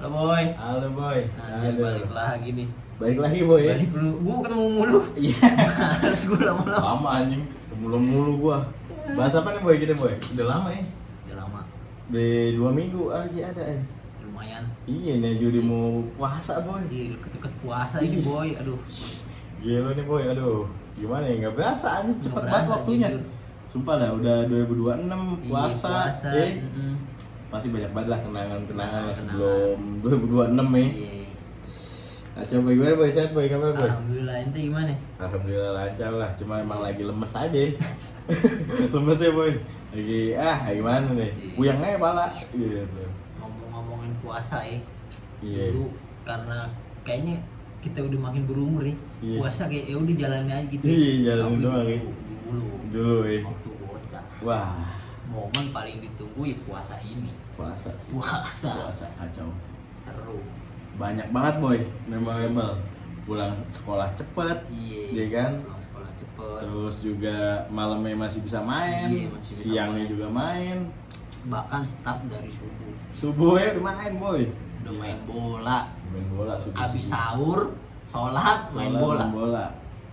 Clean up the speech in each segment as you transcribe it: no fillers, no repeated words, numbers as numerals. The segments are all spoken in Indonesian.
Halo boy. Halo boy. Anjir, balik lagi nih. Balik lagi boy. Balik dulu. Gua ketemu mulu. Iya. Males gua lama-lama. Lama anjing. Mulu gua. Bahas apa nih boy kita boy? Udah lama ya. Udah lama. Di 2 minggu aja ada ya. Lumayan. Iya nih jadi mau puasa boy. Iya, deket-deket puasa ini boy. Aduh. Gila nih boy. Aduh. Gimana ya? Nggak berasa anjing. Cepet Nggak banget berasa, waktunya. jujur. Sumpah dah udah 2026 puasa. Iya, Pasti banyak banget lah kenangan-kenangan Kenangan. sebelum 2026 ya. Iya. Nah, coba gimana boy? Sehat boy? Kabar boy? Alhamdulillah, ente gimana? Alhamdulillah lancar lah, cuma emang lagi lemes aja. Lemes ya boy. Lagi gimana nih? Iya. Puyeng aja pala gitu. Ngomong-ngomongin puasa ya. Iya. Dulu karena kayaknya kita udah makin berumur ya. Iya. Puasa kayak ya udah jalanin aja gitu. Iya, jalanin Tapi doang ya. Dulu ya. Waktu bocah. Wah, Momen paling ditunggu ya puasa ini. puasa sih. Puasa. Puasa kacau. Seru. Banyak banget boy, memorable. Pulang sekolah cepet, Iya. iya kan? Pulang sekolah cepet. Terus juga malamnya masih bisa main, Iya, masih bisa siangnya main. juga main. Bahkan start dari subuh. Subuhnya udah main boy. Udah Iya. main bola. Main bola subuh. Abis sahur, sholat, main bola. Main bola.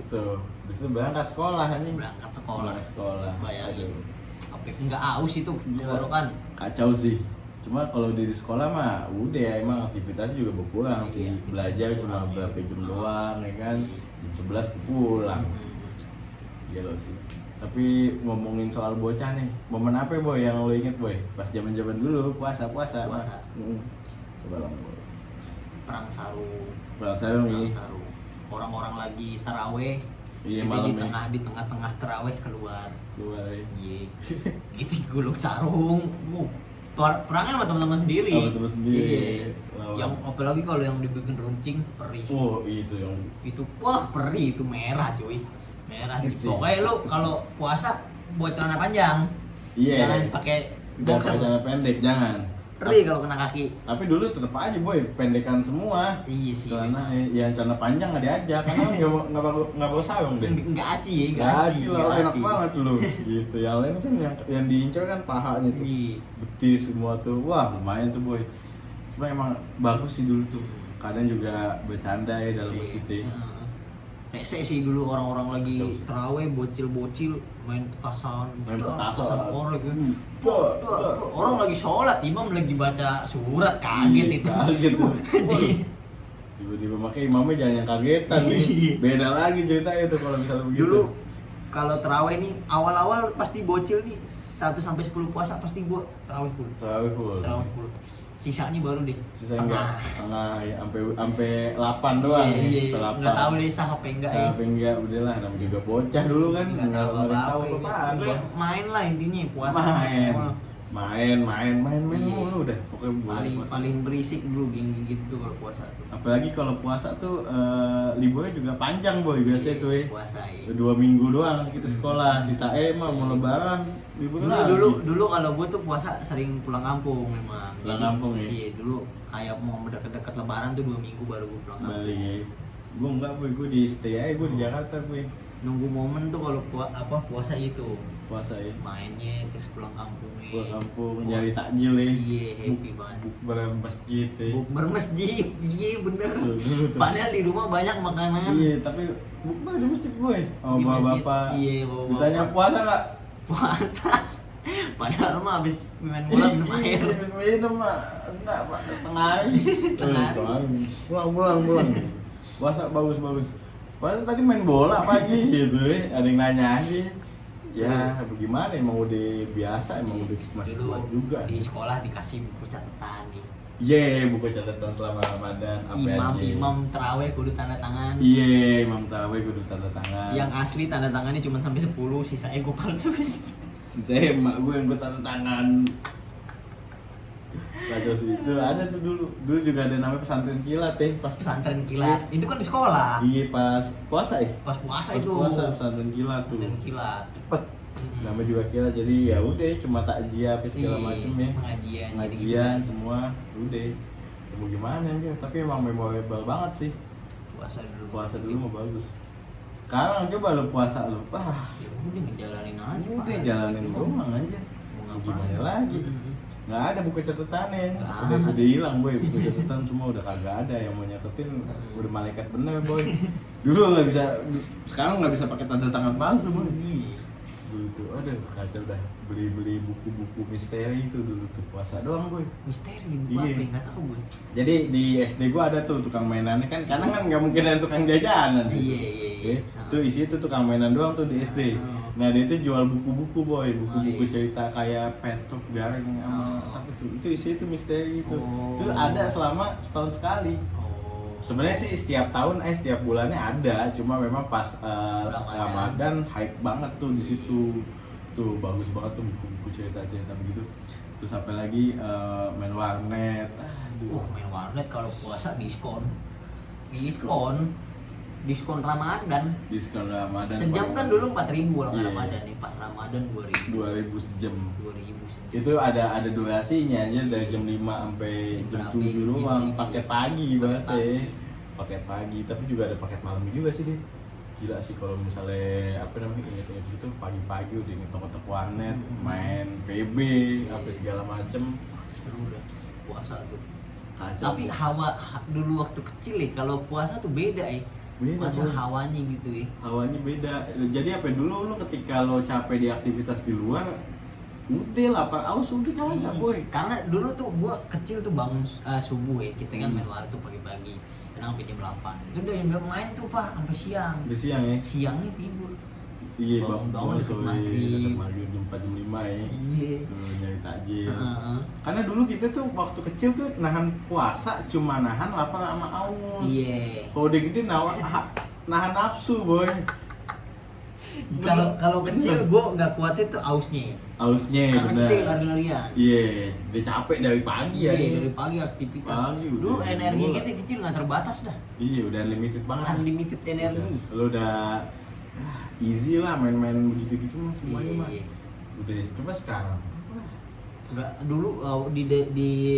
Tuh, terus itu berangkat sekolah anjing. Berangkat sekolah. Berangkat sekolah. Bayangin. Aduh. Apa nggak aus itu Gila. tenggorokan. Kacau sih. Cuma kalau di sekolah mah udah ya emang aktivitasnya juga berkurang Iya, sih. aktivitas Belajar cuma berkurang, berapa iya. jam doang ya kan. Iya. Jam 11 pulang. Hmm. Gila sih. Tapi ngomongin soal bocah nih, momen apa ya, boy yang lo inget boy? Pas zaman-zaman dulu puasa. Puasa. Coba dong boy. Perang sarung. Perang nih. Sarung. Orang-orang lagi taraweh. Iya, Kita malamnya. di tengah-tengah taraweh keluar. Keluar ya. Iya. Gitu gulung sarung. Perangnya sama teman-teman sendiri. Sama teman sendiri. Iya. Lawan. Yang apalagi kalau yang dibikin runcing perih. Oh itu yang Itu wah perih itu merah cuy. Merah sih. Sakit sih. Pokoknya lu kalau puasa buat celana panjang. Iya. Jangan pakai jangan boxer. pakai celana pendek, jangan. Perih kalau kena kaki. Tapi dulu tetap aja boy, pendekan semua. Iya sih. Celana yang celana panjang nggak diajak karena nggak bawa sarung deh. Enggak aci ya, Nggak aci lah, nggak enak aci. banget dulu. Gitu. Yang lain kan yang diincar kan pahanya tuh, Iya. betis semua tuh. Wah lumayan tuh boy. Cuma emang bagus sih dulu tuh. Kadang juga bercanda ya dalam masjid ya. Rese sih dulu orang-orang lagi Betul sih. terawih bocil-bocil main petasan, Main petasan. korek ya. Wah, Orang lagi sholat, imam lagi baca surat, kaget Iya, itu. kaget tuh. Jadi, Tiba-tiba makanya imamnya jangan yang kagetan nih. Iya. Beda lagi ceritanya tuh kalau misalnya begitu. dulu kalau terawih nih awal-awal pasti bocil nih 1 sampai 10 puasa pasti gua terawih full. Tarawih full. Terawih full. Sisanya baru deh. Sisa enggak setengah ya sampai 8 doang. Iya, Sampai 8. nggak tahu deh sah apa enggak ya. Sampai enggak udahlah namanya juga bocah dulu kan Nggak nggak tahu ada yang tahu apa-apa. apaan. Pokoknya main lah intinya puasa. Main Iya. mulu udah. Pokoknya bulan paling puasa. paling berisik dulu geng gitu tuh kalau puasa tuh. Apalagi kalau puasa tuh liburnya juga panjang boy biasanya tuh ya. Puasa ya. 2 minggu doang kita sekolah, sisa mah mau lebaran libur Dulu, lagi. dulu kalau gue tuh puasa sering pulang kampung memang. Pulang Jadi, kampung ya? Iya dulu kayak mau deket-deket lebaran tuh 2 minggu baru gue pulang kampung. balik ya. Gue enggak boy, gue di stay aja gue di Jakarta boy. Nunggu momen tuh kalau puasa itu Puasa ya. mainnya terus pulang kampungnya. Pulang kampung nyari takjil ya. Iya happy banget. Bukber masjid ya. Bukber masjid, iya bener. Dulu tuh. Padahal di rumah banyak makanan. Iya, tapi bukber di masjid boy. Oh, Di masjid, bapak. iya, bapak-bapak. Ditanya puasa enggak? Puasa. Padahal mah habis main bola minum air. Minum mah enggak, Pak. Tengah hari. Tengah hari. Pulang. Puasa bagus. Padahal tadi main bola pagi gitu ya. Ada yang nanya aja. Ya, bagaimana emang udah biasa, emang udah masih Dulu kuat juga. di sekolah dikasih buku catatan nih. Iya, buku catatan selama Ramadan apa aja. Imam terawih kudu tanda tangan. Iya, Imam Tarawih kudu tanda tangan. Yang asli tanda tangannya cuma sampai 10, sisanya gue palsuin. Saya emak gue yang gue tanda tangan. Kacau sih itu ada tuh dulu. Dulu juga ada namanya pesantren kilat ya pas Pesantren kilat. Itu kan di sekolah. Iya pas puasa ya. Pas puasa Pas itu. puasa pesantren kilat tuh. Pesantren kilat. Cepet. Namanya juga kilat jadi ya udah cuma takjiah apa segala Iya, macem ya. pengajian, Pengajian gitu-gitu. semua udah. Mau gimana aja tapi emang memorable banget sih. Puasa dulu. Puasa dulu mah bagus. Sekarang coba lo puasa lo. Wah, Ya udah ngejalanin aja. udah Pak. jalanin Mau doang aja. mau Mau ngapain? gimana lagi? nggak ada buku catatannya, Nggak udah hilang boy, buku catatan semua udah kagak ada, yang mau nyatetin udah malaikat bener boy. Dulu nggak bisa, sekarang nggak bisa pakai tanda tangan palsu boy. Gitu, aduh kacau dah, beli buku-buku misteri itu dulu tuh puasa doang boy. Misteri buku Iya. apa ya? Nggak tahu gue. Jadi di SD gua ada tuh tukang mainannya kan, karena kan nggak mungkin ada tukang jajanan. Gitu. Iya. Tuh isi itu tukang mainan doang tuh di SD. Nah dia itu jual buku-buku boy, buku-buku iya. cerita kayak Petruk Garing sama siapa tuh. Itu isi itu misteri itu. Oh. Itu ada selama setahun sekali. Sebenarnya sih setiap tahun, setiap bulannya ada, cuma memang pas Ramadan hype banget tuh di situ. Tuh bagus banget tuh buku-buku cerita-cerita begitu. Terus apa lagi main warnet. Aduh. Main warnet kalau puasa diskon Ramadan. Diskon Ramadan. Sejam kan dulu 4.000 kalau Iya. Ramadan nih, pas Ramadan 2.000. 2.000 sejam. 2.000 sejam. Itu ada durasinya aja dari jam 5 sampai jam 7 doang, paket pagi banget ya. Paket pagi, tapi juga ada paket malam juga sih dia. Gila sih kalau misalnya apa namanya inget-inget gitu pagi-pagi udah ngetok-ngetok warnet, main PB, apa segala macem. Seru dah puasa tuh. Kacau. Tapi dulu waktu kecil ya kalau puasa tuh beda ya. Beda, Maksudnya Bang. hawanya gitu ya. Hawanya beda. Jadi apa dulu lu ketika lo capek di aktivitas di luar, udah lapar aus udah kagak boy. Karena dulu tuh gua kecil tuh bangun subuh ya, kita kan main warnet tuh pagi-pagi, kadang sampai jam 8. Itu udah yang main tuh Pak sampai siang. Udah siang ya. Siangnya tidur. Iya, Bangun deket maghrib. dekat maghrib jam 4 jam 5 ya. Iya. Tuh nyari takjil. Heeh. Karena dulu kita tuh waktu kecil tuh nahan puasa cuma nahan lapar sama aus. Iya. Kalau udah gede nahan nafsu boy. Kalau kecil gua nggak kuatnya tuh ausnya. Ausnya Karena bener. kita lari-larian. Iya, dia capek dari pagi ya. Iya, dari pagi aktivitas. Pagi udah Dulu energi bola. kita kecil nggak terbatas dah. Iya, udah unlimited banget. Unlimited energi. Lu udah easy lah main-main begitu-gitu mah semuanya mah. Iya. Udah coba sekarang. Nggak, dulu di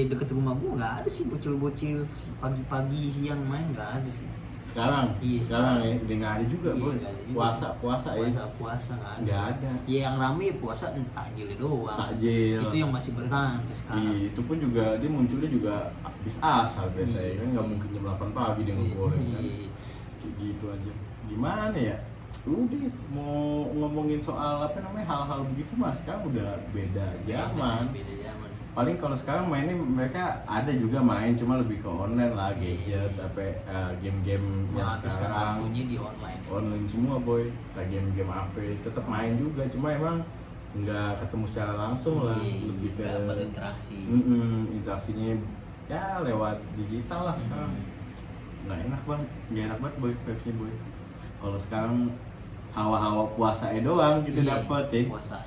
deket rumah gua nggak ada sih bocil-bocil pagi-pagi siang main, nggak ada sih. Sekarang, Iya, sekarang ya udah nggak ada juga Iya, boy. nggak ada juga. Puasa ya. Puasa nggak ada. Nggak ada. Ya yang rame puasa takjil doang. Takjil. Itu yang masih bertahan ke sekarang. Iya, itu pun juga dia munculnya juga habis asar biasanya kan nggak mungkin jam 8 pagi dia ngegoreng kan. Iya. Kayak gitu aja. Gimana ya? Udah mau ngomongin soal apa namanya hal-hal begitu mas sekarang udah beda zaman. Beda zaman. Paling kalau sekarang mainnya mereka ada juga main cuma lebih ke online lah gadget apa game-game yang Menghabiskan sekarang waktunya di online. online semua boy. Kayak game-game apa tetap main juga cuma emang nggak ketemu secara langsung lah Iya, lebih ke nggak berinteraksi. interaksinya ya lewat digital lah sekarang. Nggak enak banget boy vibesnya boy. Kalau sekarang hawa-hawa puasa doang kita Iya, dapet ya. Puasa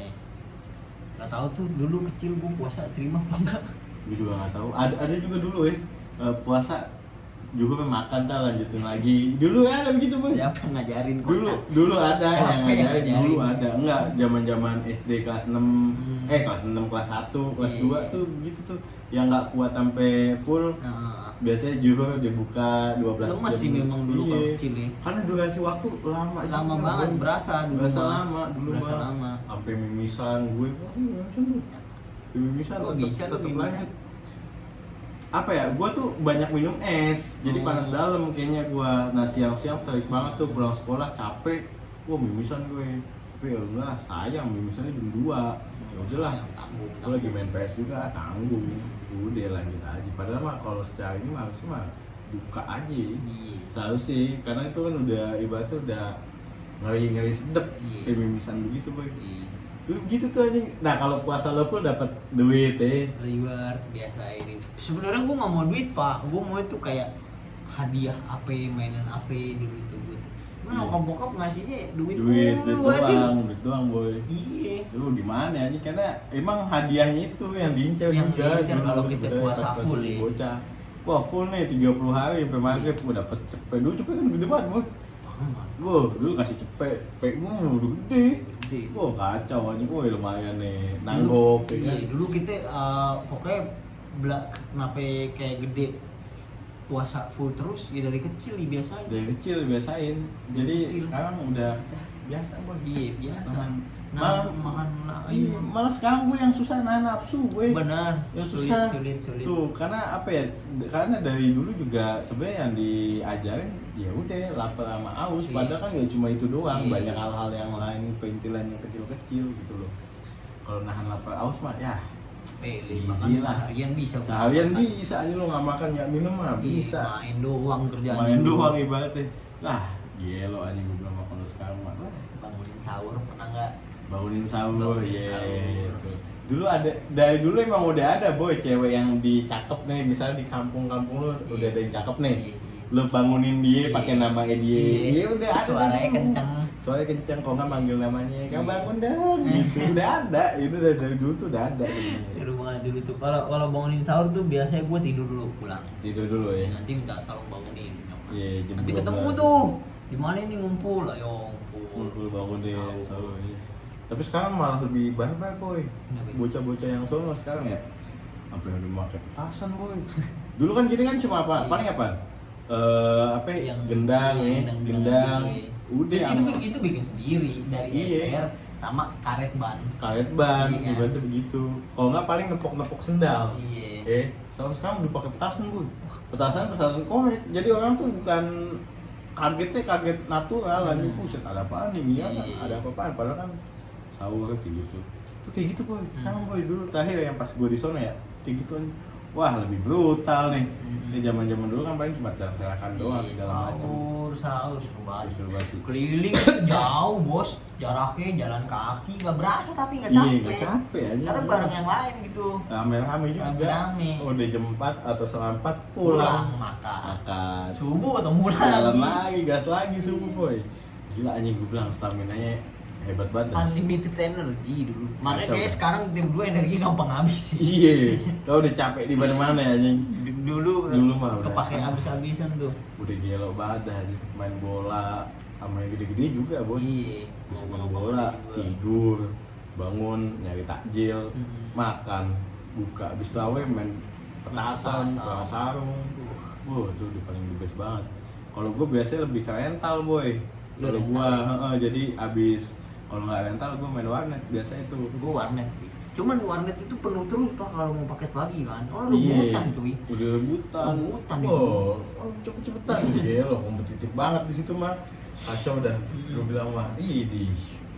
nggak tahu tuh dulu kecil gua puasa terima apa enggak. Gue juga nggak tahu. Ada juga dulu ya puasa juga makan lanjutin lagi. Dulu ya ada begitu boy. Siapa yang ngajarin Dulu ada Siapa yang yang ngajarin. ngajarin? Dulu ada. Enggak, zaman-zaman SD kelas 6 kelas 6 kelas 1 kelas Iya. 2 tuh begitu tuh. Yang nggak kuat sampai full. Biasanya juga dibuka 12 Lemes sih jam. memang dulu kalau Iya. kecil ya. Karena durasi waktu lama Lama juga, banget Boy. berasa dulu. Berasa mah. lama dulu Berasa mah. lama. Sampai mimisan gue. Mimisan tuh. Mimisan Kok tetap bisa lu tetap mimisan? lanjut. Apa ya? Gue tuh banyak minum es. Jadi Oh. panas dalam kayaknya gue. Nah siang-siang terik banget tuh pulang sekolah capek. Wah mimisan gue. Tapi ya enggak sayang mimisannya jam 2. Ya udahlah. Gue lagi main PS juga tanggung. Udah lanjut aja. Padahal mah kalau secara ini mah harusnya mah buka aja. Iya. Seharusnya sih, karena itu kan udah ibaratnya udah ngeri-ngeri sedep Iya. kayak mimisan begitu boy. Iya. Gitu tuh aja. Nah kalau puasa lo pun dapat duit Reward biasa ini. Sebenarnya gua nggak mau duit pak, gua mau itu kayak hadiah apa, mainan apa dulu itu gua tuh. Mana Iya. bokap ngasihnya duit duit mulu aja. doang boy. Iya. Lu gimana aja karena emang hadiahnya itu yang diincar Yang juga diincar dulu kalau kita sebenarnya puasa pas full, masih ya. bocah. Wah full nih 30 hari sampai maghrib gua dapet cepet. Dulu cepet kan gede banget boy. Wah, dulu kasih cepet, cepet gua udah gede. Gede. Wah kacau aja, wah lumayan nih, nanggok ya kan. Iya, dulu kita pokoknya kenapa kayak gede puasa full terus ya dari kecil dibiasain. Dari kecil biasain, jadi Kecil. sekarang udah biasa boy. Iya biasa. Nahan makan iya, malah sekarang gue yang susah nahan nafsu gue. Benar. Yang susah. Sulit. Tuh, karena apa ya? Karena dari dulu juga sebenarnya yang diajarin ya udah lapar sama aus, Iya. padahal kan gak cuma itu doang, Iya. banyak hal-hal yang lain, perintilan yang kecil-kecil gitu loh. Kalau nahan lapar aus mah ya Pele easy makan lah. seharian bisa. Seharian Makan. bisa aja lo nggak makan nggak minum mah Iya, bisa. main doang kerjaan. Main doang ibaratnya. Lah, gelo aja gue bilang mah kalau sekarang mah. Bangunin sahur pernah nggak? Bangunin sahur Bangunin ya sahur. itu. Dulu ada, dari dulu emang udah ada boy cewek yang dicakep nih, misalnya di kampung-kampung lu udah ada yang cakep nih. Iya. Lu bangunin dia pakai namanya dia. Iya. Dia udah ada. Suaranya dulu. kenceng. Suaranya kenceng, kok nggak manggil namanya, Iya. "Kak bangun dong." Gitu. Udah ada, itu dari dulu tuh udah ada. Seru banget dulu tuh. Kalau bangunin sahur tuh biasanya gue tidur dulu pulang. Tidur dulu ya. Nanti minta tolong bangunin. Iya, jam Nanti 12. ketemu tuh. Di mana ini ngumpul? Ayo ngumpul. Ngumpul bangunin Sahur. sahur. Iya. Tapi sekarang malah lebih barbar boy. Kenapa? Bocah-bocah yang sono sekarang ya. Sampai udah pakai petasan boy. Dulu kan gini kan cuma apa? Iya. Paling apa? Apa ya? Yang Gendang iya, ya, gendang. Udah itu bikin sendiri dari Iya. ember sama karet ban. karet ban, Iya kan? ibaratnya begitu. Kalau nggak paling nepok-nepok sendal. Iya. Sekarang udah pakai petasan boy. Petasan komet. Jadi orang tuh bukan kaget natural lagi, buset ada apaan nih, iya kan? Iya. Ada apa-apaan, padahal kan sahur kayak gitu. Tuh kayak gitu boy. Sekarang boy dulu terakhir yang pas gue di sana ya, kayak gitu kan. Wah lebih brutal nih. Ini zaman-zaman dulu kan paling cuma terakan doang Iya, segala macam. sahur seru banget. Seru banget sih. Keliling jauh bos, jaraknya jalan kaki nggak berasa tapi nggak Iya capek. nggak capek aja. Karena bareng yang lain gitu. Rame-rame juga. Rame-rame. Udah jam 4 atau setengah 4 pulang. makan. Makan. Subuh atau mulai Jalan lagi. lagi, gas lagi subuh boy. Gila anjing gue bilang stamina-nya hebat banget. dah. Unlimited energy dulu. Makanya Kacau. kayak sekarang tim gue energi gampang habis sih. Iya, kau udah capek di mana-mana ya anjing. Dulu Mah udah kepake habis-habisan tuh. Udah gelo banget dah anjing. Main bola sama yang gede-gede juga boy. Iya. Bisa main bola, tidur, bangun, nyari takjil, makan, buka, habis tawe main petasan, bola sarung. Itu udah paling the best banget. Kalau gue biasanya lebih ke rental boy. Lu Kalau rental? gue jadi abis kalau nggak rental gue main warnet biasanya itu. Gue warnet sih. Cuman warnet itu penuh terus pak kalau mau paket pagi kan. Oh Iya, rebutan cuy. udah rebutan. Rebutan itu. Cepet-cepetan. Iya loh, kompetitif banget di situ mah. Kacau dah. Gue bilang mah, di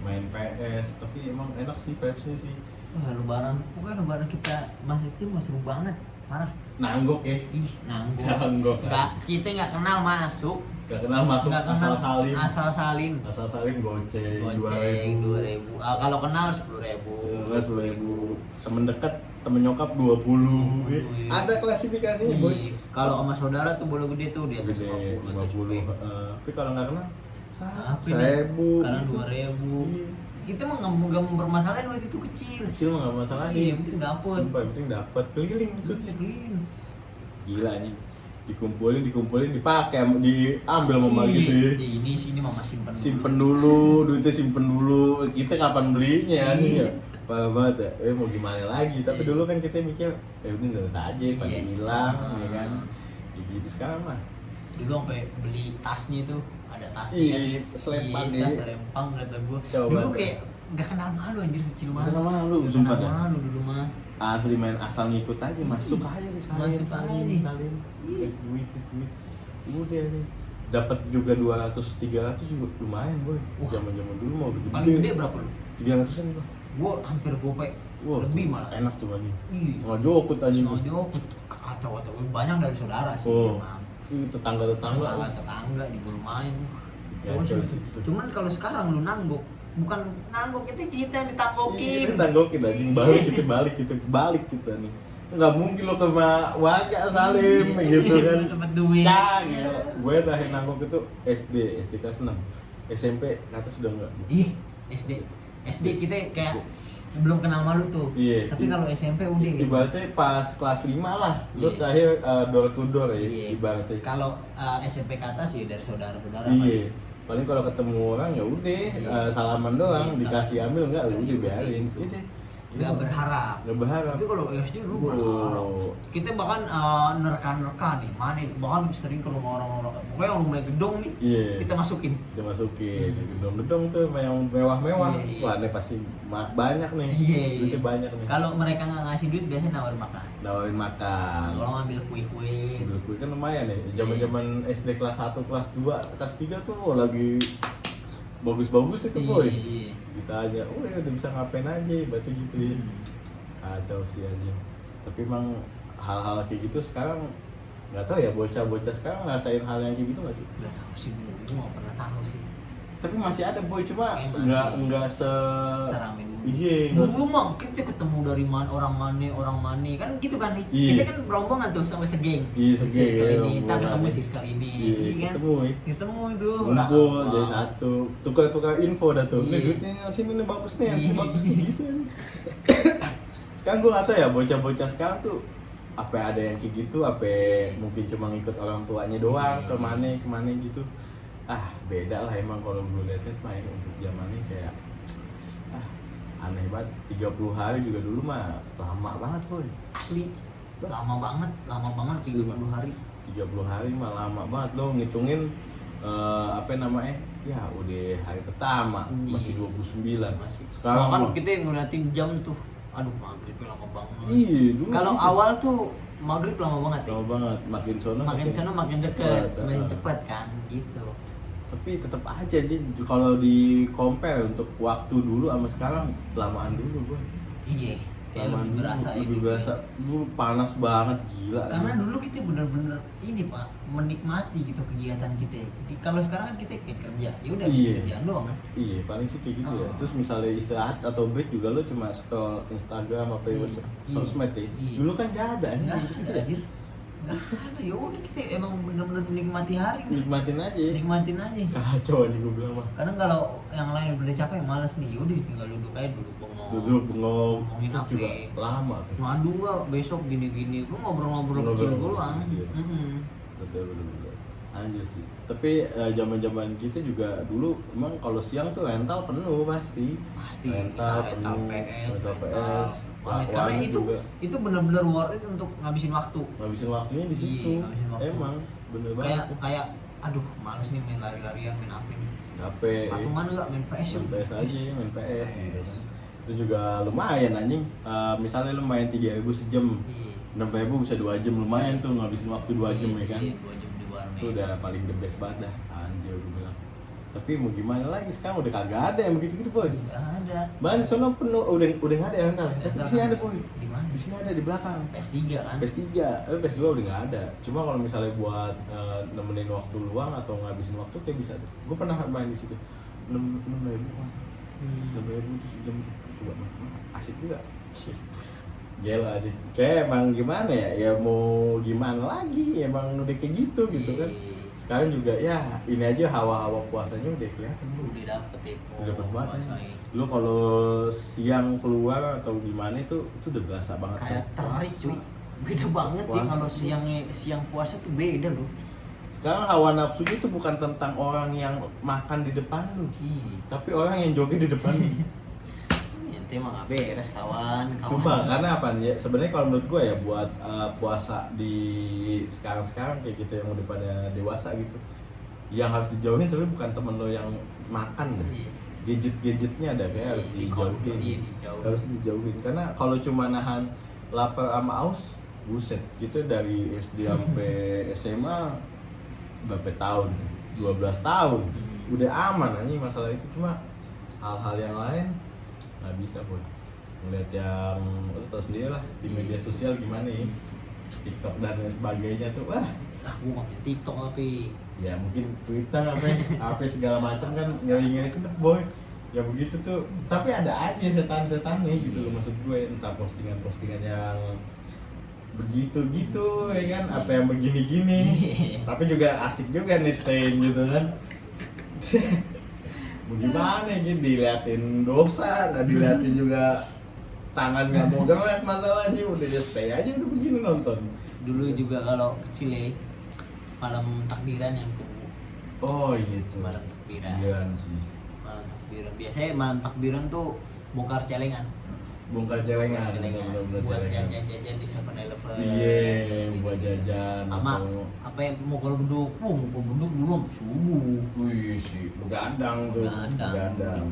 main PS, tapi emang enak sih PS-nya sih. Wah lebaran, pokoknya lebaran kita masih kecil masih seru banget. Parah. Nanggok ya. Ih nanggok. Nanggok. Kita nggak kenal masuk. Gak kenal masuk Nggak asal kenal salin. Asal salin. Asal salin goceng, Goceng 2.000. Kalau kenal 10.000. 10.000. Temen dekat, temen nyokap 20. Ada klasifikasinya boy. Iya. Kalau sama saudara tuh boleh gede tuh di atas Gede 50. 50. Tapi kalau nggak kenal, Tapi 1.000. kadang 2.000. Iya. Kita mah nggak mempermasalahin waktu itu kecil. Kecil mah nggak masalah. Iya, yang penting dapet. Sumpah, yang penting dapet keliling. Keliling. Gila nih. Dikumpulin, dipakai, diambil sama gitu ya. Ini sini mama simpen dulu. Simpen dulu, duitnya simpen dulu. Kita kapan belinya nih ya? Parah banget ya. Mau gimana lagi? Tapi Iya. dulu kan kita mikir, udah nurut aja, pada Iya. hilang, ya kan? Ya gitu sekarang mah. Dulu sampai beli tasnya tuh, ada tasnya. Iya, selempang iya, tas deh. selempang kata gua. Coba Dulu tuh. kayak gak kenal malu anjir kecil banget. Kenal malu, Nggak sumpah kenal dah. malu dulu mah. Asli main asal ngikut aja, masuk aja nih salin, Masuk salin, aja. salin. Iya. Kasih duit. Udah nih. Dapat juga 200 300 juga lumayan boy. Wah. Zaman-zaman dulu mau gede. Paling gede berapa lu? 300-an gua. Gua hampir gopek. Wah, Lebih tuh, malah. enak tuh anjing. Ih. Nggak jokut anjing. Nojok. Kacau banyak dari saudara sih. Oh. Emang. Ini tetangga-tetangga. Tetangga di main. Kacau sih itu. Cuman kalau sekarang lu nanggok, bukan nanggok kita yang Iya, ditanggokin. tanggokin anjing balik kita nih. Nggak mungkin lo ke warga Salim gitu kan. Dapat duit. Ya, gila. Gue terakhir nanggok itu SD kelas 6. SMP kata sudah enggak. Ih, SD kita kayak belum kenal malu tuh. Iya. Tapi kalau SMP udah gitu. Ibaratnya pas kelas 5 lah. Lo Iya. terakhir door to door ya, Iya. ibaratnya. Kalau SMP ke atas ya dari saudara-saudara. Iya. Paling kalau ketemu orang ya udah Iya. salaman doang, Iya. dikasih ambil enggak, ya udah Iya, biarin. gitu. Udah. nggak berharap. Nggak berharap. Tapi kalau SD lu berharap. Kita bahkan nerka nih, mana nih, bahkan sering ke rumah orang-orang, pokoknya yang rumah gedung nih, kita masukin. Kita masukin, gedung-gedung tuh yang mewah-mewah. Iya. Wah, ini pasti banyak nih. Iya. Duitnya banyak nih. Kalau mereka nggak ngasih duit, biasanya nawarin makan. Nawarin makan. Kalau ngambil kue-kue. Ngambil kue kan lumayan ya. Zaman-zaman SD kelas 1, kelas 2, kelas 3 tuh lagi bagus-bagus itu boy. Ditanya, oh ya udah bisa ngapain aja, berarti gitu ya. Kacau sih aja. Tapi emang hal-hal kayak gitu sekarang nggak tahu ya, bocah-bocah sekarang ngerasain hal yang kayak gitu nggak sih? Nggak tahu sih, gue nggak pernah tahu sih. Tapi masih ada boy, cuma Masih. nggak Serame dulu. Iya. Dulu mah kita ketemu dari mana orang mana kan gitu kan nih. Iya. Kita kan berombongan tuh sampai segeng. Iya, segeng, Circle iya, ini, ntar ketemu rombongan. circle ini. Iya, kan? ketemu ya. Ketemu itu. Ngumpul Wah. jadi satu, tukar-tukar info dah tuh. Nih Iya. duitnya yang sini nih bagus nih, yang sini Iya. bagus nih gitu. Sekarang gue nggak tahu ya, bocah-bocah sekarang tuh apa ada yang kayak gitu, apa mungkin cuma ngikut orang tuanya doang Iya. kemana gitu. Ah beda lah emang kalau gue lihat-lihat mah ya, untuk zamannya kayak aneh banget. 30 hari juga dulu mah lama banget boy. Asli. Lama banget 30 hari. 30 hari mah lama banget lo ngitungin apa namanya ya udah hari pertama masih 29 Masih. sekarang Bahkan mah kita ngeliatin jam tuh. Aduh, maghrib lama banget. iya dulu Kalau gitu. awal tuh maghrib lama banget ya. lama banget makin sono Makin sana makin deket, cepat, makin cepat kan gitu. tapi tetap aja jadi kalau di compare untuk waktu dulu sama sekarang lamaan dulu gua Iya, kayak lamaan lebih dulu, berasa lebih berasa dulu panas banget gila Karena aja. dulu kita bener-bener ini Pak, menikmati gitu kegiatan kita. Kalau sekarang kan kita kayak kerja, ya udah Iya. kerjaan doang kan. Iya, paling sih kayak gitu ya. Oh. Terus misalnya istirahat atau break juga lo cuma scroll Instagram apa Iya. sosmed ya. Iya. Dulu kan gak ada Enggak gitu ada anjir. Enggak ada. Ya udah kita emang bener-bener menikmati hari. Nikmatin aja. Nikmatin aja. Kacau aja gue bilang mah. Kadang kalau yang lain udah capek males nih, yaudah tinggal duduk aja dulu bengong. Duduk bengong Ngomongin itu HP. juga lama tuh. Ngadu gak besok gini-gini, lu ngobrol-ngobrol Ngobrol kecil kecil-kecil. doang. Betul. Anjir sih. Tapi zaman-zaman kita juga dulu emang kalau siang tuh rental penuh pasti. Pasti rental kita rental penuh, PS, rental rental PS. warnet. Karena Warnet itu juga. itu benar-benar worth it untuk ngabisin waktu. Ngabisin waktunya di situ. Iya, ngabisin waktu. Emang bener banget Kayak tuh. kayak aduh males nih main lari-larian, main apa nih. Capek. Patungan enggak main PS Main PS aja, main PS gitu PS. kan. Itu juga lumayan anjing. Misalnya lu main 3.000 sejam, Iya. 6.000 bisa 2 jam lumayan tuh ngabisin waktu 2 jam ya kan. Iya, 2 jam di warnet. Itu udah paling the best banget dah. Anjir gue bilang. Tapi mau gimana lagi sekarang udah kagak ada yang begitu-gitu boy. Enggak ada. Ban sono penuh udah nggak ada yang rental. Tapi di sini ada boy. Di mana? Di sini ada di belakang. PS3 kan? PS3, PS2 udah nggak ada. Cuma kalau misalnya buat nemenin waktu luang atau ngabisin waktu kayak bisa tuh. Gue pernah main di situ. 6.000 masa. 6.000 tuh sejam tuh. Coba mah. Asik juga. Gila aja. Kayak emang gimana ya? Ya mau gimana lagi? Emang udah kayak gitu kan. Iya. Sekarang juga ya ini aja hawa-hawa puasanya udah kelihatan lu. Udah dapet ya. Udah dapet banget ya. puasanya. Lu kalau siang keluar atau gimana itu udah berasa banget. Kayak terik cuy. Beda banget ya Puasa. kalau siang puasa tuh beda loh. Sekarang hawa nafsunya itu bukan tentang orang yang makan di depan lu, Iya. tapi orang yang joget di depan lu. Ente mah nggak beres kawan. Sumpah, karena apa ya? Sebenarnya kalau menurut gue ya buat puasa di sekarang kayak gitu yang udah pada dewasa gitu, yang harus dijauhin sebenarnya bukan temen lo yang makan deh. Iya. Gadget-gadgetnya ada kayak harus Dikontrol, dijauhin. iya, dijauhin. Harus dijauhin karena kalau cuma nahan lapar sama aus, buset, gitu dari SD sampai SMA berapa tahun? 12 tahun. Udah aman anjing masalah itu, cuma hal-hal yang lain nggak bisa boy. Ngeliat yang lo tau sendiri lah di media sosial gimana ya, TikTok dan lain sebagainya tuh, wah Gua nggak main TikTok tapi ya mungkin Twitter apa segala macam kan ngeri-ngeri sedep boy. Ya begitu tuh, tapi ada aja setan-setannya gitu loh, maksud gue entah postingan-postingan yang begitu gitu ya kan, apa yang begini-gini tapi juga asik juga nih stay gitu kan. Mau gimana gitu, diliatin dosa, nggak diliatin juga tangan nggak mau gerak masalahnya, udah dia stay aja udah begini nonton. dulu juga kalau kecil ya malam takbiran yang tuh Oh gitu. malam takbiran. Iya sih. Malam takbiran biasanya malam takbiran tuh bongkar celengan. bongkar celengan, Celengan. bener-bener Buat celengan. jajan-jajan di 7-Eleven. Iya, buat jajan Sama atau apa yang mukul beduk dulu sampai subuh. wih sih, begadang tuh. Begadang.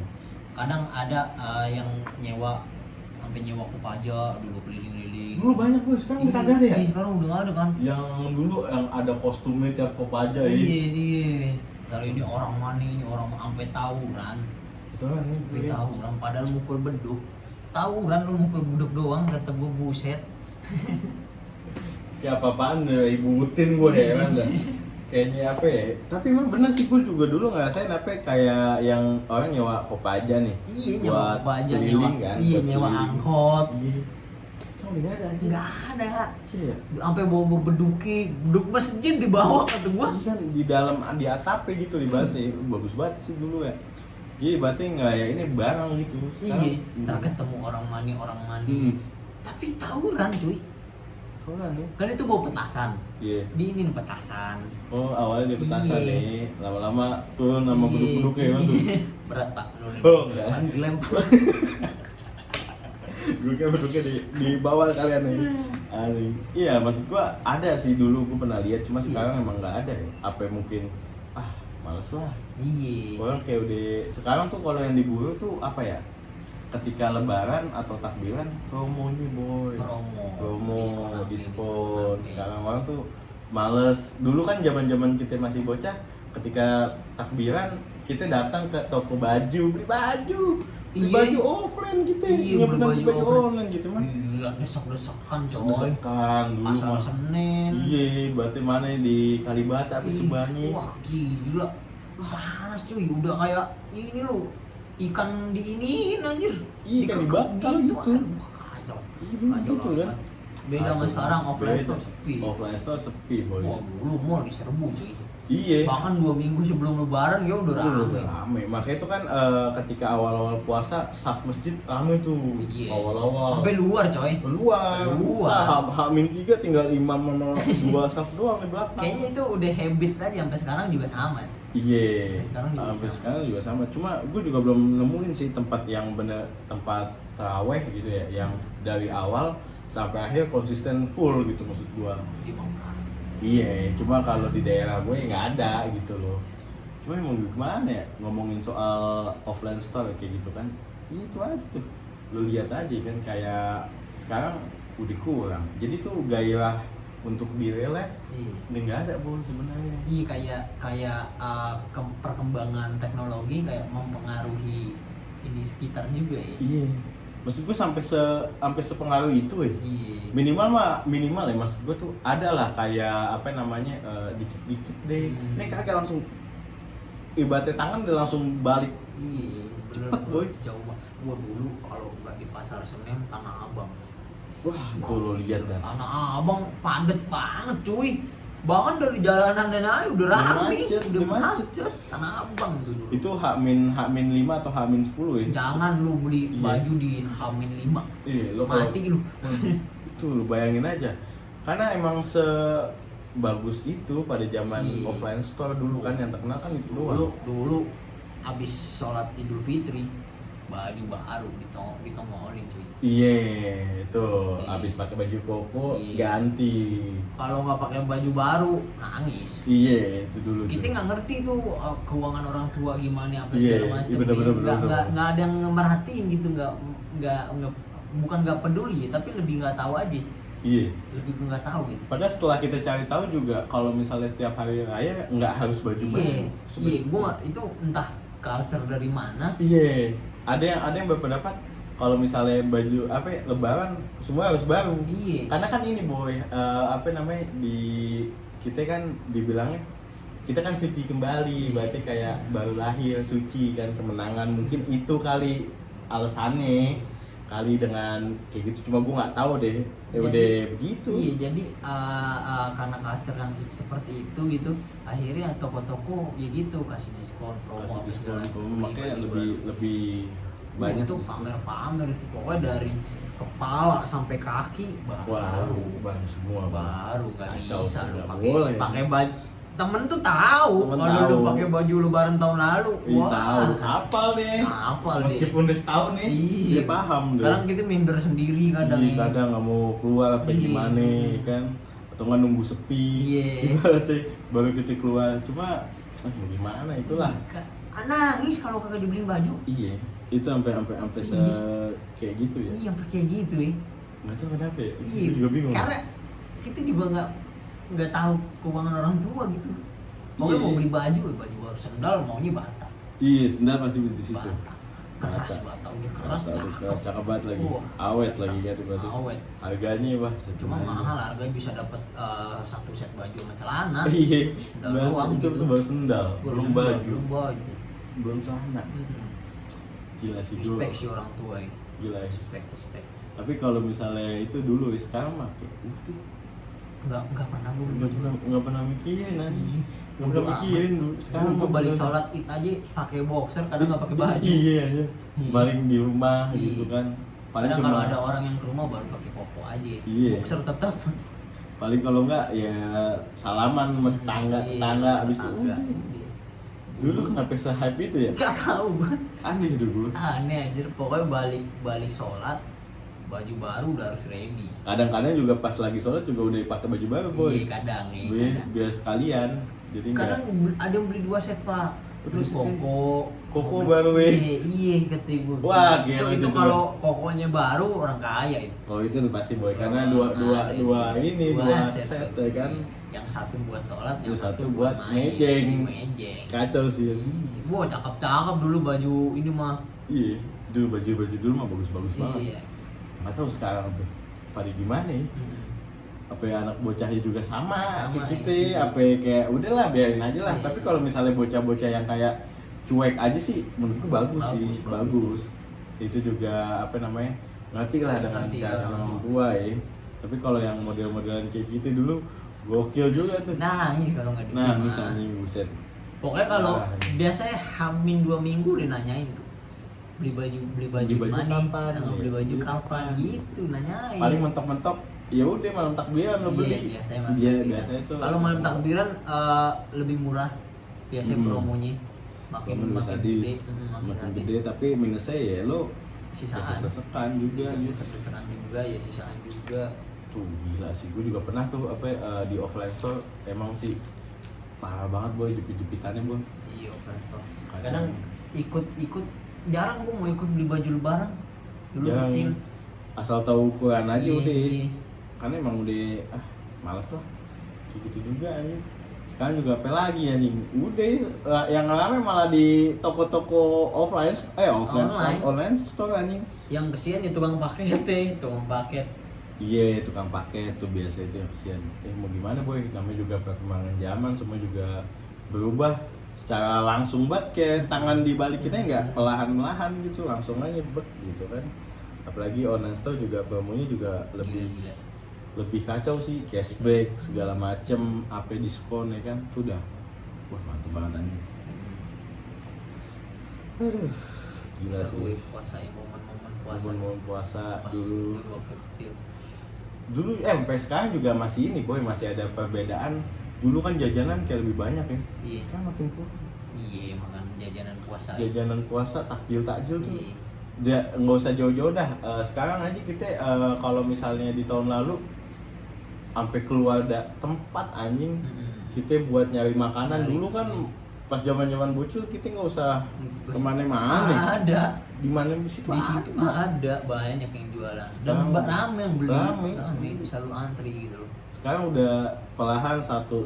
Kadang ada yang sampai nyewa Kopaja dulu keliling-keliling. Dulu banyak boy, sekarang udah kagak ada ya? Iya, sekarang udah nggak ada kan. Yang dulu yang ada kostumnya tiap Kopaja ya. Iya. Dari ini orang mana, ini orang sampai tawuran. Itu kan Sampai tawuran padahal mukul beduk. Tawuran lu mukul beduk doang, kata gue buset. Kayak apa-apaan ya, ibu Utin gue heran dah. Kayaknya apa ya? Tapi emang bener sih, gue juga dulu ngerasain apa ya, kayak yang orang nyewa Kopaja nih. Iya, nyewa buat Kopaja, keliling kan. Iya, buat nyewa keliling. angkot. Iya. Kan nggak ada anjing. Nggak ada. Iya. Sampai bawa beduk masjid dibawa kata gua. Terus kan di dalam di atapnya gitu di bate, bagus banget sih dulu ya. Iya, bate nggak ya ini barang gitu. Iya, ntar ketemu orang mani. Tapi tawuran cuy. Orang nih. Kan itu bawa petasan. Iya. Di ini nih petasan. Oh, awalnya di petasan Iya. nih. Lama-lama tuh nama beduk-beduknya emang tuh. Berat pak. Oh, enggak. Kan dilempar. Gue kayak beduknya di bawah kalian nih. Anjing. Iya, maksud gua ada sih dulu gua pernah lihat, cuma sekarang emang nggak ada ya. Apa mungkin males lah. Iya. Orang kayak udah sekarang tuh kalau yang diburu tuh apa ya? Ketika lebaran atau takbiran promonya boy. Promo, diskon. Sekarang orang tuh males. Dulu kan zaman-zaman kita masih bocah, ketika takbiran kita datang ke toko baju, beli baju. Beli Iya. baju offline gitu. Iya, Nggak beli pernah baju beli baju offline. online gitu mah. Gila, desek-desekan coy. Desekan dulu Pasar mah. Senen. Iya, berarti mana di Kalibata apa Ih, Subangnya. Wah gila. Panas cuy, udah kayak ini lu ikan diiniin anjir. Iya, ikan Dikekep dibakar gitu. Wah kacau. Iya, dulu Kacau gitu banget. kan. Beda sama Kacau. sekarang offline Beda. store sepi. Offline store sepi boys. Wah, dulu mall diserbu cuy. Iya. Bahkan 2 minggu sebelum lebaran ya udah rame. Udah rame. Makanya itu kan ketika awal-awal puasa saf masjid rame tuh. Iya. Awal-awal. Sampai luar coy. Luar. Hamin 3 tinggal imam sama 2 saf doang di belakang. Kayaknya itu udah habit tadi sampai sekarang juga sama sih. Iya. Sekarang juga Sampai sama. sekarang juga sama. Cuma gue juga belum nemuin sih tempat yang bener tempat taraweh gitu ya, yang dari awal sampai akhir konsisten full gitu maksud gua. Di Bangka. Iya, cuma kalau di daerah gue nggak ada gitu loh. Cuma emang gimana ya, ngomongin soal offline store kayak gitu kan, itu aja tuh. Lo lihat aja kan kayak sekarang udah kurang. Jadi tuh gairah untuk di relief Iya. ini nggak ada pun sebenarnya. Iya kayak perkembangan teknologi kayak mempengaruhi ini sekitar juga ya. Iya. Maksud gue sampai sepengaruh itu ya. Iya. Minimal ya, maksud gue tuh ada lah kayak apa namanya dikit-dikit deh. Nih kagak langsung ibaratnya tangan udah langsung balik. Iya. Cepet, boy. Jauh banget. Gua dulu kalau nggak di pasar Senen Tanah Abang. Wah, tuh lo lihat dah. Tanah Abang padet banget cuy. Bahkan dari jalanan dan aja udah rame, macet, udah udah macet. macet. Tanah Abang tuh dulu. Itu H-5 atau H-10 ya? Jangan lu beli Iya. baju di H-5. Iya, lo kalau Mati lu. itu lu bayangin aja. Karena emang sebagus itu pada zaman Iya. offline store dulu kan, yang terkenal kan itu Dulu doang. abis sholat Idul Fitri baju baru ditongolin cuy. Iya, itu Iya. habis pakai baju koko Iya. ganti. Kalau nggak pakai baju baru nangis. Iya, itu dulu Kita tuh. nggak ngerti tuh keuangan orang tua gimana apa Iya, segala macam. iya, bener. Nggak ada yang merhatiin gitu, nggak bukan nggak peduli tapi lebih nggak tahu aja. Iya. Lebih nggak tahu gitu. Padahal setelah kita cari tahu juga kalau misalnya setiap hari raya nggak harus baju baru. Iya, Sebenarnya. gua itu entah culture dari mana. Iya. Ada yang berpendapat kalau misalnya baju apa ya, lebaran semua harus baru. Iya. Karena kan ini boy, apa namanya di kita kan dibilangnya kita kan suci kembali, Iya. berarti kayak baru lahir, suci kan, kemenangan. Mungkin itu kali alasannya, kali dengan kayak gitu. Cuma gua nggak tahu deh. Ya Jadi- udah begitu. Iya, jadi karena culture yang seperti itu gitu, akhirnya toko-toko ya gitu kasih diskon promo Kasih apa diskon, segala macam. makanya Beli-beli lebih baru. banyak Itu pamer-pamer itu pokoknya dari kepala sampai kaki baru. baru semua Bang. Baru nggak Kacau, bisa lu nggak pakai boleh. pakai baju temen tuh tahu Temen kalau tahu. lu pakai baju lebaran tahun lalu. Iya tahu, hafal deh. Hafal deh. Meskipun udah setahun nih, Iya. dia paham deh. Kadang kita minder sendiri kadang. Iya, kadang nggak mau keluar apa Iya. gimana kan, atau nggak nunggu sepi. Iya. Ibaratnya baru kita keluar. Cuma mau gimana itulah. Nangis kalau kagak dibeliin baju. Iya, itu sampai kayak gitu ya. Iya, sampai kayak gitu ya. Nggak tahu kenapa ya. Iya. Gue juga bingung. Karena kita juga nggak tahu keuangan orang tua gitu. Pokoknya Iya. mau beli baju baru sendal, maunya bata. Iya, sendal pasti di situ. Bata. Keras bata, udah keras Keras, cakep banget lagi. Wah. Awet lagi kan berarti. Awet. Harganya wah Cuma mahal harganya bisa dapat satu set baju sama celana. Iya. Sendal Berarti doang itu gitu. tuh baru sendal, belum baju, Belum baju. belum celana. Gila sih gue. Respect sih orang tua ya. Gila ya. Respect. Tapi kalau misalnya itu dulu sekarang mah kayak udah Nggak pernah gue beli baju. nggak pernah mikirin aja. Iya. Nggak pernah mikirin dulu. Sekarang Gue balik bener. sholat id aja pakai boxer, kadang nggak pakai baju. Iya aja. Balik di rumah Iya. gitu kan. Paling Kadang cuma kalau ada orang yang ke rumah baru pakai koko aja. Iya. Boxer tetap. paling kalau enggak ya salaman sama tetangga habis itu Tetangga. udah. Iya. Dulu kenapa se-hype itu ya? Gak tahu gue. Aneh dulu. Aneh aja. Pokoknya balik sholat baju baru udah harus ready. Kadang-kadang juga pas lagi sholat juga udah pakai baju baru boy. Iya kadang ya. Kadang. Biar sekalian. Jadi Kadang enggak. ada yang beli 2 set pak. Terus Dua set. Koko Mobil- baru, weh. Iya kata gue. Wah, gila Itu sih, kalau kokonya baru orang kaya itu. Oh itu pasti boy karena dua set ya kan. Yang satu buat sholat, Yang satu buat mejeng. Kacau sih. Wah cakep dulu baju ini mah. Iya, dulu baju dulu mah bagus-bagus banget. Iya. Nggak tahu sekarang tuh pada gimana ya? Apa ya anak bocahnya juga sama kayak kita, iya. apa ya, kayak udahlah biarin aja lah. Iya. Tapi kalau misalnya bocah-bocah yang kayak cuek aja sih, menurutku bagus sih, bagus. Itu juga apa namanya ngerti lah dengan Ngerti, cara ya. orang tua ya. Tapi kalau yang model-modelan kayak gitu dulu gokil juga tuh. Nangis kalau nggak Nah, diterima. misalnya buset. Pokoknya kalau Nah, iya. biasanya hamin 2 minggu udah nanyain tuh beli baju Beli baju mana kapan, beli iya. baju Beli kapan kapan. gitu nanyain. Paling mentok-mentok ya udah malam takbiran lo beli. Iya, biasanya malam Iya, takbiran. biasanya tuh. Kalau malam takbiran lebih murah biasanya promonya makin sadis, makin gede tapi minusnya ya lo sisaan desek-desekan juga gitu. desek-desekan juga ya sisaan juga. Tuh gila sih, gue juga pernah tuh di offline store emang sih parah banget boy jepit-jepitannya boy. Iya Operator. Kacau. Kadang ikut jarang gue mau ikut beli baju lebaran dulu Jarang. kecil. Asal tahu ukuran aja Iya. udah, karena emang udah males lah, kayak gitu juga anjing. Sekarang juga apa lagi anjing, udah yang rame malah di toko-toko online store anjing. Yang kesian ya tukang paket tukang paket. Iya, tukang paket tuh biasa itu yang kesian. Mau gimana boy, namanya juga perkembangan zaman, semua juga berubah secara langsung banget, kayak tangan dibalikinnya nggak pelahan-pelahan gitu, langsung aja gitu kan. Apalagi online store juga promonya juga Gila. lebih kacau sih, cashback segala macem, apa diskon ya kan, tuh udah wah mantep banget anjing. Aduh, gila Seru sih. ya puasa ya, momen-momen puasa. Momen-momen puasa Pas dulu. waktu kecil. Dulu sampai sekarang juga masih ini boy, masih ada perbedaan. Dulu kan jajanan kayak lebih banyak ya. Iya. Sekarang makin kurang. Iya, makan jajanan puasa. Jajanan puasa takjil tuh. Iya. Dia nggak usah jauh-jauh dah. Sekarang aja kita kalau misalnya di tahun lalu sampai keluar tempat anjing, kita buat nyari makanan. Dulu kan pas zaman-zaman bocil kita nggak usah kemana-mana. Ada. Di mana di situ? Di situ ada banyak yang jualan. Dan Sekarang rame yang beli. rame. Selalu antri gitu loh. Sekarang udah pelahan satu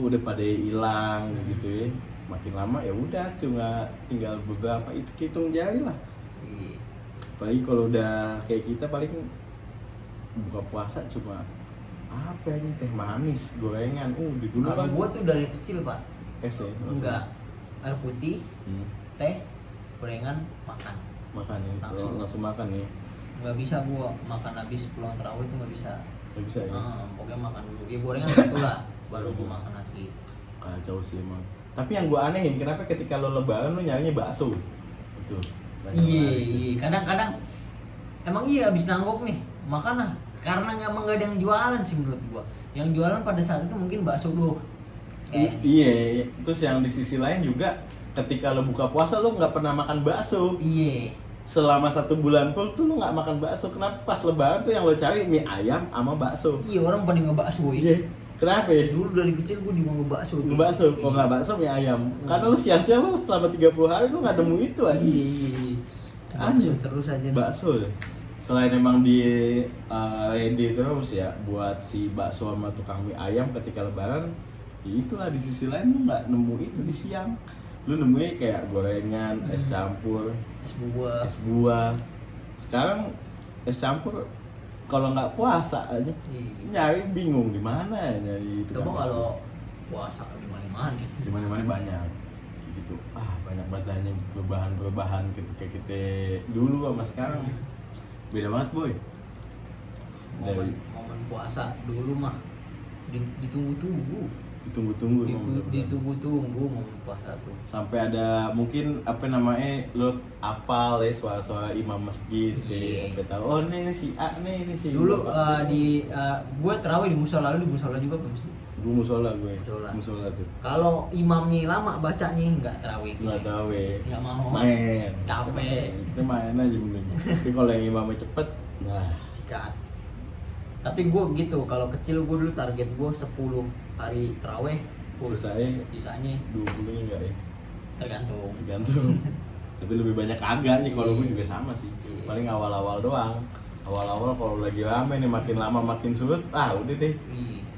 udah pada hilang gitu ya. Makin lama ya udah cuma tinggal beberapa, itu hitung jari lah. Iya. Apalagi kalau udah kayak kita paling buka puasa cuma apa aja, teh manis, gorengan. Di dulu Kalau kan gua tuh dari kecil, Pak. es ya. Enggak. Air putih, Hmm, teh, gorengan, makan. makan ya. Langsung makan ya. Nggak bisa gua makan habis pulang tarawih itu nggak bisa. Nggak bisa ya. Pokoknya makan dulu. Ya gorengan satu lah, baru gua makan nasi. Kacau sih emang. Tapi yang gua anehin, kenapa ketika lo lebaran lo nyarinya bakso? Betul. Iya. Kadang-kadang emang iya habis nanggok nih, makan lah. Karena emang nggak ada yang jualan sih menurut gua. Yang jualan pada saat itu mungkin bakso doang. Iya, terus yang di sisi lain juga ketika lo buka puasa lo nggak pernah makan bakso. Iya. Selama 1 bulan full tuh lo nggak makan bakso. Kenapa pas lebaran tuh yang lo cari mie ayam sama bakso? Iya, orang pada ngebakso. Iya. Kenapa ya? Dulu dari kecil gue di mau ngebakso. Ngebakso, kok nggak bakso mie ayam? Karena lo siang-siang lo selama 30 hari lo nggak nemu itu aja. Iya. Bakso terus aja. Bakso deh. Selain emang di ready terus ya buat si bakso sama tukang mie ayam ketika lebaran, ya itulah di sisi lain lu nggak nemu itu di siang. Lu nemunya kayak gorengan, es campur, Es es buah. Sekarang es campur kalau nggak puasa aja nyari bingung di mana ya nyari itu. Coba kalau puasa di mana-mana. Di mana-mana banyak gitu. Banyak banget perubahan ketika kita dulu sama sekarang. Beda banget boy. Momen puasa dulu mah ditunggu-tunggu momen puasa tuh. Sampai ada mungkin apa namanya lo apal ya suara-suara imam masjid sampai tahu oh nih si A nih ini si dulu gue terawih di musola, lalu di musola juga ke masjid. Gue musola tuh. Kalau imamnya lama bacanya nggak terawih. Nggak mau. Main. Capek. Kita main aja mending. Tapi kalau yang imamnya cepet, nah sikat. Tapi gue gitu, kalau kecil gue dulu target gue 10 hari terawih full. Sisanya 20 enggak ya? Tergantung. Tapi lebih banyak kagak nih kalau gue juga sama sih. Iya. Paling awal-awal doang. Awal-awal kalau lagi rame nih makin lama makin surut, udah deh.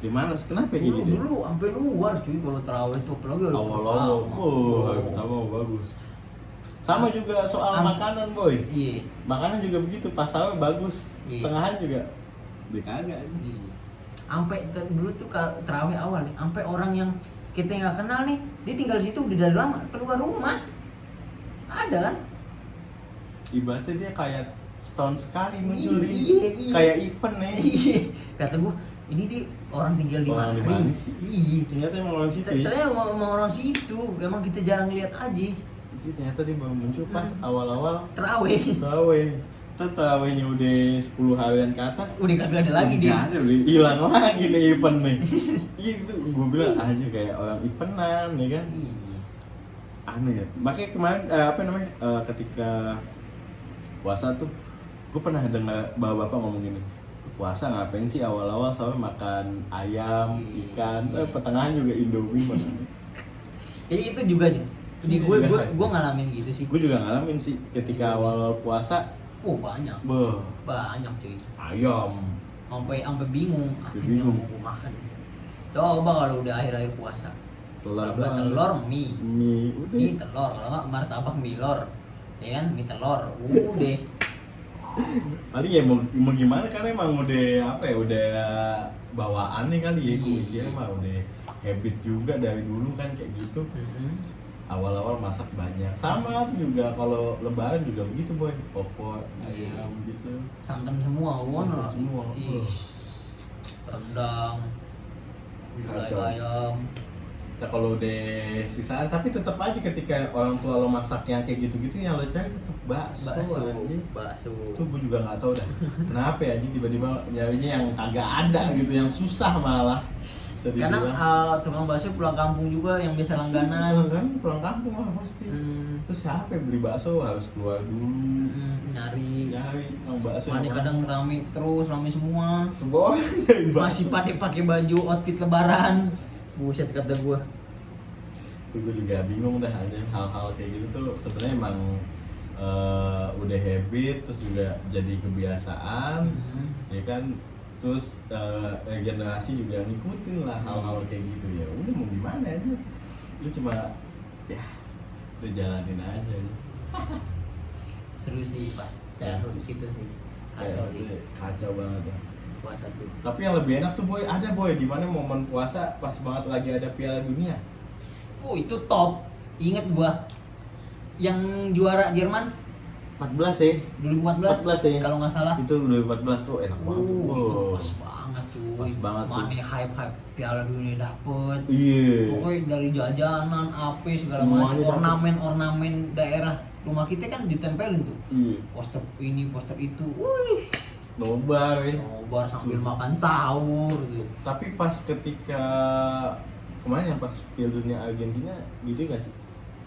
Di mana? Kenapa kayak gitu? Dulu sampai luar cuy kalau terawih tuh apalagi awal-awal. Hari pertama bagus. Sama juga soal makanan boy. Iya. Makanan juga begitu, pas sahur bagus. Iya. Tengahan juga dia kagak. Sampai dulu tuh terawih awal nih, sampai orang yang kita nggak kenal nih, dia tinggal di situ udah dari lama keluar rumah. Ada kan? Ibaratnya dia kayak setahun sekali muncul nih. Iya. Kayak event nih. Iya. Kata gua, ini dia orang tinggal di mana? Sih? Iya. Ternyata emang orang situ. Ternyata emang orang situ, emang kita jarang lihat aja. Jadi ternyata dia baru muncul pas awal-awal Terawih. Terawihnya udah 10 harian ke atas. Udah kagak ada lagi dia. Hilang lagi nih event nih. Iya itu gue bilang aja kayak orang eventan ya kan. Aneh ya. Makanya kemarin ketika puasa tuh gue pernah dengar bapak ngomong gini, puasa ngapain sih awal-awal sampai makan ayam, ikan, pertengahan juga Indomie mana. Jadi itu juga nih. Ini gue ngalamin gitu sih. Gue juga ngalamin sih ketika awal puasa. Banyak. Banyak cuy. Ayam. Sampai bingung. Akhirnya mau gue makan. Coba kalau udah akhir-akhir puasa. Telur, mie. Udah. Mie telur, kalau nggak martabak mie lor. Ya kan, mie telur. Udah. Paling ya mau gimana kan emang udah bawaannya kali ya kuncinya mah udah habit juga dari dulu kan kayak gitu. Awal-awal masak banyak. Sama juga kalau lebaran juga begitu boy. Opor, ayam gitu. Santan semua, semua. Rendang. Gulai ayam. Nah kalau udah sisaan tapi tetap aja ketika orang tua lo masak yang kayak gitu-gitu yang lo cari tetap bakso. Tuh gue juga nggak tahu dah kenapa ya tiba-tiba nyarinya yang kagak ada gitu, yang susah malah. Karena tukang bakso pulang kampung juga yang biasa langganan. Kan pulang kampung lah pasti. Terus siapa yang beli bakso harus keluar dulu nyari tukang bakso. Mana kadang rame semua. Masih pakai baju outfit lebaran. Buset kata gua. Tuh gue juga bingung dah aja hal-hal kayak gitu tuh sebenarnya emang udah habit terus juga jadi kebiasaan ya kan, terus generasi juga ngikutin lah hal-hal kayak gitu. Ya udah mau gimana aja, lu cuma ya lu jalanin aja. Seru sih pas childhood kita sih. Kacau banget ya puasa tuh. Tapi yang lebih enak tuh boy, ada boy di mana momen puasa pas banget lagi ada Piala Dunia. Itu top. Ingat gua yang juara Jerman 14 ya? 2014 ya? Kalau nggak salah. Itu 2014 tuh enak banget tuh. Itu pas banget tuh. Pas banget tuh. Mana hype Piala Dunia dapet. Iya. Pokoknya dari jajanan, apa segala macam, ornamen daerah rumah kita kan ditempelin tuh. Iya. Poster ini, poster itu. Wih. Nobar sambil makan sahur gitu. Tapi pas ketika kemarin yang pas Piala Dunia Argentina gitu nggak sih?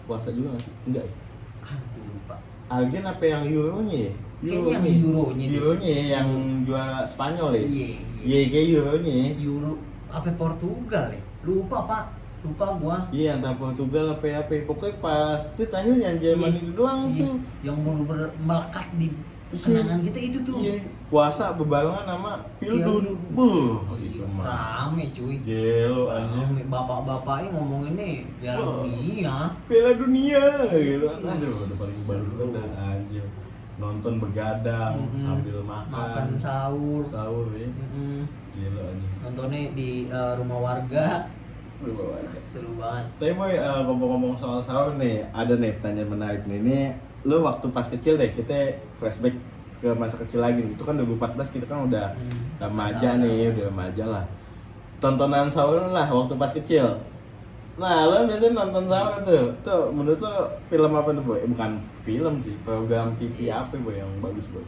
Puasa juga nggak sih? Enggak ya? Aku lupa. Argen apa yang Euronya ya? Kayaknya yang Euronya deh. Euronya ya, yang juara Spanyol ya? Iya. Iya kayak Euronya ya. Euro apa Portugal ya? Lupa Pak, lupa gua. Iya antara Portugal apa pokoknya pas itu terakhir yang Jerman Iya. itu doang Iya. tuh. Yang bener-bener melekat di Iya. kenangan kita itu tuh. Iya. Puasa berbarengan sama Pildun. Itu mah. Rame cuy. Gelo aja. Rame. Bapak-bapaknya ngomong ini Piala Wah. Dunia. Piala Dunia gitu. Aduh, udah paling baru banget anjir. Nonton begadang sambil makan sahur. ya. Mm-mm. Gila anjir. Nontonnya di rumah warga. Seru banget. Seru banget. Tapi Boy, ngomong-ngomong soal sahur nih, ada nih pertanyaan menarik nih. Ini lu waktu pas kecil deh, kita flashback ke masa kecil lagi. Itu kan 2014 kita kan udah remaja nih, udah remaja lah. Tontonan sahur lah waktu pas kecil. Nah, lo biasanya nonton sahur tuh. Tuh, menurut lo film apa tuh, Boy? Bukan film sih, program TV apa, Boy, yang bagus, Boy?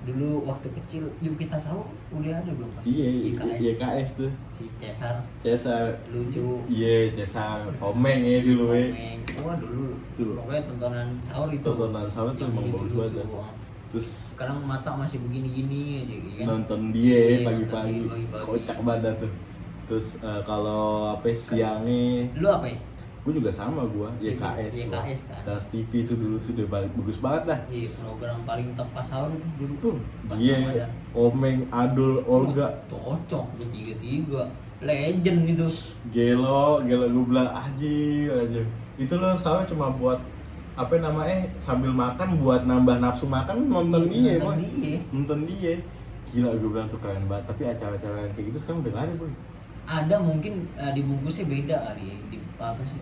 Dulu waktu kecil, yuk kita sahur udah ada belum pas? Iya, IKS. YKS tuh. Si Cesar Cesar. lucu. Iya, Cesar. Komeng ya dulu, ya. Komeng. Wah dulu. Dulu. Pokoknya tontonan sahur itu. Tontonan sahur tuh yang emang bagus lucu-lucu. banget. Wah. Terus Sekarang mata masih begini-gini aja gitu kan. nonton dia Iya, pagi-pagi, nonton dia pagi-pagi. kocak banget tuh. Terus kalau apa siangnya, Lu apa ya? gue juga sama gua YKS. gua. YKS kan. Trans TV itu dulu tuh udah bagus banget dah. Iya, program paling tepat sahur itu dulu tuh. Pas Iya, Ramadan. Komeng, Adul, Olga, Cocok tuh tiga-tiga. Legend itu. Gelo gue bilang aja. Itu loh sahur cuma buat apa namanya sambil makan buat nambah nafsu makan nonton dia, Nonton Boy. dia. Nonton dia. Gila gue bilang tuh keren banget. Tapi acara-acara yang kayak gitu sekarang udah nggak ada, Boy. Ada mungkin dibungkusnya beda kali ya. Apa sih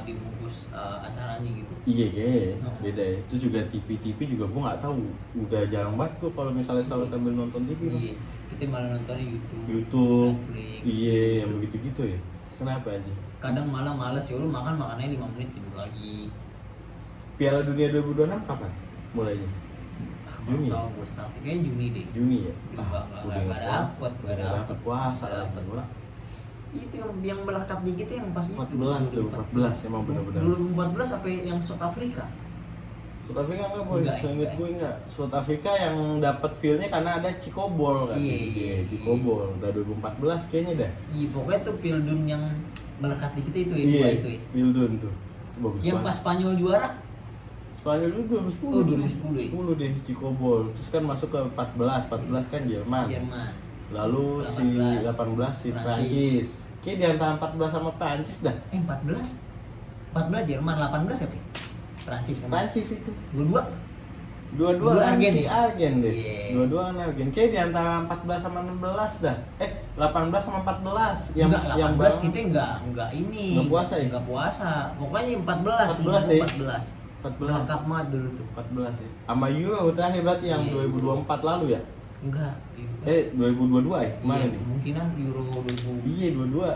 dibungkus acaranya gitu. Iya kayaknya Oh. beda ya. Itu juga TV juga gue nggak tahu. Udah jarang banget kok kalau misalnya sahur sambil nonton TV. Iya, kita malah nontonnya YouTube, Netflix. iya yang begitu-gitu ya. Kenapa aja? Kadang malah males ya, lu makannya 5 menit tidur lagi. Piala Dunia 2026 kapan mulainya? Juni ya? Tahu gue start kayaknya Juni deh. Juni ya? Nggak dapet puasa Nggak lagi dapet. gua. Itu yang melekat di kita yang pas 14 itu. tuh, 14 emang benar-benar. 2014 sampai yang South Africa. South Africa enggak, Boy. Enggak, Seinget enggak. gue enggak. South Africa yang dapat feel-nya karena ada Cikobol kan. Iya. Cikobol. Udah 2014 kayaknya dah. Iya, pokoknya tuh Pildun yang melekat di kita itu ya, Iya, dua itu ya. Pildun tuh. Itu bagus Yang banget. pas Spanyol juara, Spanyol dulu 2010. Oh, 2010 ya? 10 deh Cikobol. Terus kan masuk ke 14 kan Jerman. Jerman. Lalu 18 si Prancis. Kayak di antara 14 sama Prancis dah. 14 Jerman, 18 siapa ya? Prancis sama Prancis itu. dua-dua. Dua-dua kan Argen si ya? Argen deh. Iya. Dua-dua kan Argen. Kayak di antara 14 sama 16 dah. 18 sama 14 Enggak, 18 bareng- kita enggak ini. Nggak puasa ya? Enggak puasa. Pokoknya 14 14 ya? 14. 14. Lengkap banget dulu tuh. 14 ya. Sama Euro terakhir berarti yang Iya. 2024 lalu ya? Enggak. 2022 ya? Kemana Iya, nih? kemungkinan Euro 2000. Iya, 22.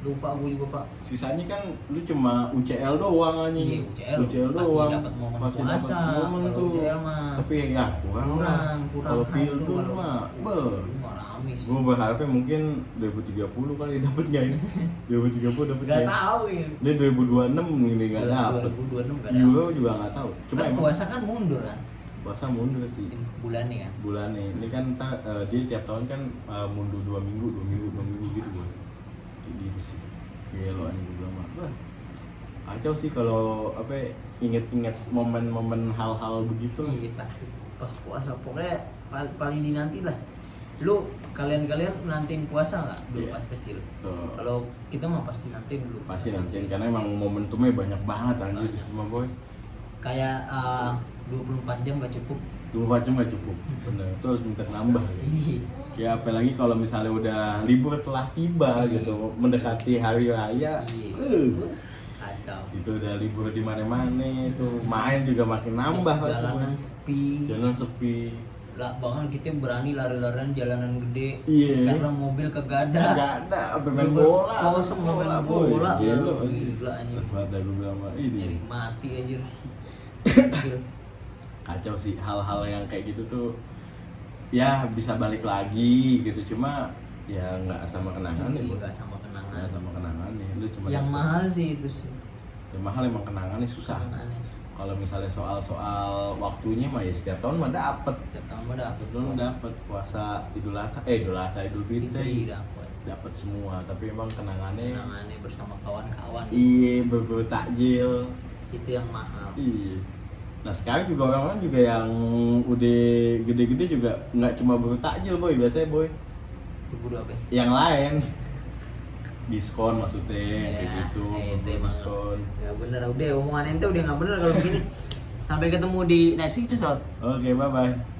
Lupa gue juga, Pak. Sisanya kan lu cuma UCL doang Iya, anjing. UCL pasti doang. dapat momen Pasti puasa. dapat momen Kalau tuh. UCL mah Tapi ya kurang lah. Kalau Pildun mah, rame sih. gue berharapnya mungkin 2030 kali dapetnya ini. 2030 dapetnya. Enggak tahu ya. Ini 2026 ini nggak dapet. 2026 enggak Euro juga nggak tahu. Cuma emang puasa kan mundur kan puasa mundur sih. bulannya kan. Bulannya ini kan dia tiap tahun kan mundur 2 minggu gitu gue. Kayak gitu sih. Gelo anjing gue bilang mah. Wah, kacau sih kalau apa inget-inget momen-momen hal-hal begitu. Iya, pas puasa pokoknya paling dinanti lah. Lu kalian nantiin puasa nggak dulu Iya. pas kecil? Tuh. Kalau kita mah pasti nantiin dulu. Pasti pas nanti kecil. karena emang momentumnya banyak banget anjir Banyak. cuma boy. Kayak 24 jam gak cukup. 24 jam nggak cukup. Bener. Itu harus minta nambah. Iya. Ya apalagi kalau misalnya udah libur telah tiba Iya. gitu, mendekati hari raya. Iya. Kacau. Itu udah libur di mana-mana itu main juga makin nambah pasti. Jalanan sepi. Jalan sepi. Lah bahkan kita berani lari-larian jalanan gede. Iya. Karena mobil kagak ada. Gak ada, apa main bola. Kosong mau main bola. Gila, Gila anjir. Terus mata gue bilang sama ini. Jadi mati anjir. Kacau sih hal-hal yang kayak gitu tuh. Ya bisa balik lagi gitu, cuma ya nggak sama kenangan ya, Ini Boy. nggak sama kenangan. Nggak sama kenangan ya. cuma yang dapet. mahal sih itu sih. Yang mahal emang kenangannya susah. Kenangannya. Kalau misalnya soal waktunya mah ya setiap tahun mah dapet. Setiap tahun mah dapet. Belum dapet puasa Idul Fitri Fitri dapet. dapat semua, tapi emang kenangannya Bersama kawan-kawan. iya berburu takjil Itu yang mahal. iya. Nah sekarang juga orang-orang juga yang udah gede-gede juga nggak cuma berburu takjil boy, biasanya boy Berburu apa? yang lain diskon maksudnya kayak Ya, gitu itu emang diskon. ya bener, udah omongan ente udah nggak bener kalau begini. Sampai ketemu di next episode. Oke, bye bye.